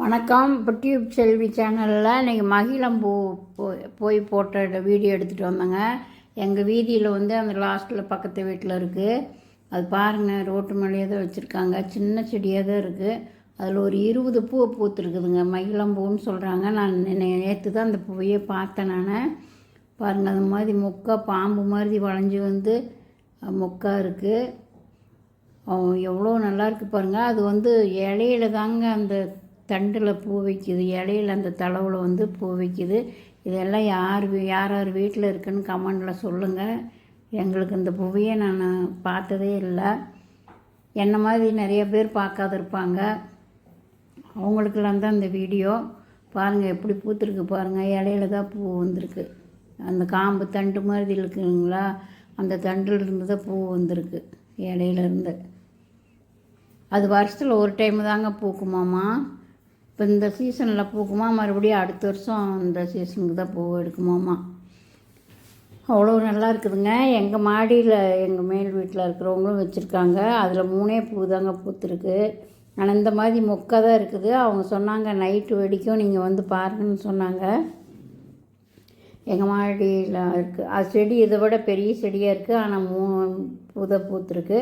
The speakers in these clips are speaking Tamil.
வணக்கம். இப்போ டியூப் செல்வி சேனலில் இன்றைக்கி மகிழம்பூ போய் போட்ட வீடியோ எடுத்துகிட்டு வந்தேங்க. எங்கள் வீதியில் வந்து அந்த லாஸ்ட்டில் பக்கத்து வீட்டில் இருக்குது. அது பாருங்கள், ரோட்டு மேலேயே தான் வச்சுருக்காங்க. சின்ன செடியாக தான் இருக்குது. அதில் ஒரு 20 பூ பூத்துருக்குதுங்க. மகிழம்பூன்னு சொல்கிறாங்க. நான் நேற்று தான் அந்த பூவையே பார்த்தேன். நான் பாருங்கள், அது மாதிரி மொக்கா பாம்பு மாதிரி வளைஞ்சி வந்து மொக்கா இருக்குது. எவ்வளோ நல்லாயிருக்கு பாருங்கள். அது வந்து இலையில தாங்க அந்த தண்டில் பூ வைக்குது. இலையில் அந்த தளவில் வந்து பூ வைக்குது. இதெல்லாம் யார் யார் வீட்டில் இருக்குதுன்னு கமெண்டில் சொல்லுங்கள். எங்களுக்கு இந்த பூவையே நான் பார்த்ததே இல்லை. என்ன மாதிரி நிறைய பேர் பார்க்காத இருப்பாங்க. அவங்களுக்கெல்லாம் தான் இந்த வீடியோ. பாருங்கள் எப்படி பூத்துருக்கு பாருங்கள். இலையில தான் பூ வந்திருக்கு. அந்த காம்பு தண்டு மாதிரி இருக்குங்களா, அந்த தண்டில் இருந்து தான் பூ வந்திருக்கு. இலையிலேருந்து அது வருஷத்தில் ஒரு டைம் தாங்க பூக்குமாம்மா. இப்போ இந்த சீசனில் பூக்குமா, மறுபடியும் அடுத்த வருஷம் இந்த சீசனுக்கு தான் பூ எடுக்குமாம்மா. அவ்வளோ நல்லா இருக்குதுங்க. எங்கள் மாடியில் எங்கள் மேல் வீட்டில் இருக்கிறவங்களும் வச்சுருக்காங்க. அதில் 3 பூ தாங்க பூத்துருக்கு. ஆனால் இந்த மாதிரி மொக்கை தான் இருக்குது. அவங்க சொன்னாங்க நைட்டு வெடிக்கும், நீங்கள் வந்து பாருங்கன்னு சொன்னாங்க. எங்கள் மாடியில் இருக்குது அது செடி. இதை விட பெரிய செடியாக இருக்குது. ஆனால் 3 பூ தான் பூத்துருக்கு.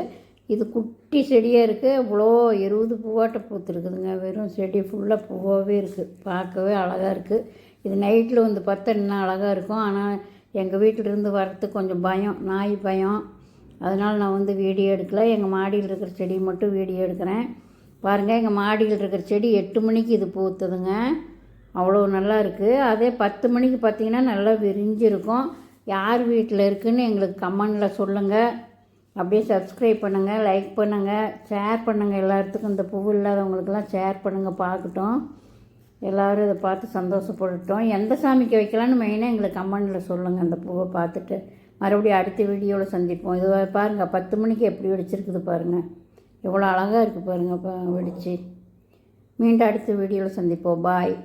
இது குட்டி செடியாக இருக்குது. இவ்வளோ 20 பூவாட்ட பூத்துருக்குதுங்க. வெறும் செடி ஃபுல்லாக பூவாகவே இருக்குது. பார்க்கவே அழகாக இருக்குது. இது நைட்டில் வந்து பார்த்தா இன்னும் அழகாக இருக்கும். ஆனால் எங்கள் வீட்டிலேருந்து வர்றதுக்கு கொஞ்சம் பயம், நாய் பயம். அதனால் நான் வந்து வீடியோ எடுக்கலை. எங்கள் மாடியில் இருக்கிற செடி மட்டும் வீடியோ எடுக்கிறேன். பாருங்கள், எங்கள் மாடியில் இருக்கிற செடி 8 மணிக்கு இது பூத்துதுங்க. அவ்வளோ நல்லா இருக்குது. அதே 10 மணிக்கு பார்த்திங்கன்னா நல்லா விரிஞ்சிருக்கும். யார் வீட்டில் இருக்குதுன்னு எங்களுக்கு கமெண்டில் சொல்லுங்கள். அப்படியே சப்ஸ்கிரைப் பண்ணுங்கள், லைக் பண்ணுங்கள், ஷேர் பண்ணுங்கள். எல்லாத்துக்கும் இந்த பூ இல்லாதவங்களுக்கெல்லாம் ஷேர் பண்ணுங்கள். பார்க்கட்டும், எல்லோரும் இதை பார்த்து சந்தோஷப்படட்டும். எந்த சாமிக்கு வைக்கலான்னு மெயினாக எங்களுக்கு கமெண்டில் சொல்லுங்கள். அந்த பூவை பார்த்துட்டு மறுபடியும் அடுத்த வீடியோவில் சந்திப்போம். இது பாருங்கள், 10 மணிக்கு எப்படி வெடிச்சிருக்குது பாருங்கள். எவ்வளோ அழகாக இருக்குது பாருங்கள் வெடிச்சு. மீண்டும் அடுத்த வீடியோவில் சந்திப்போம். பாய்.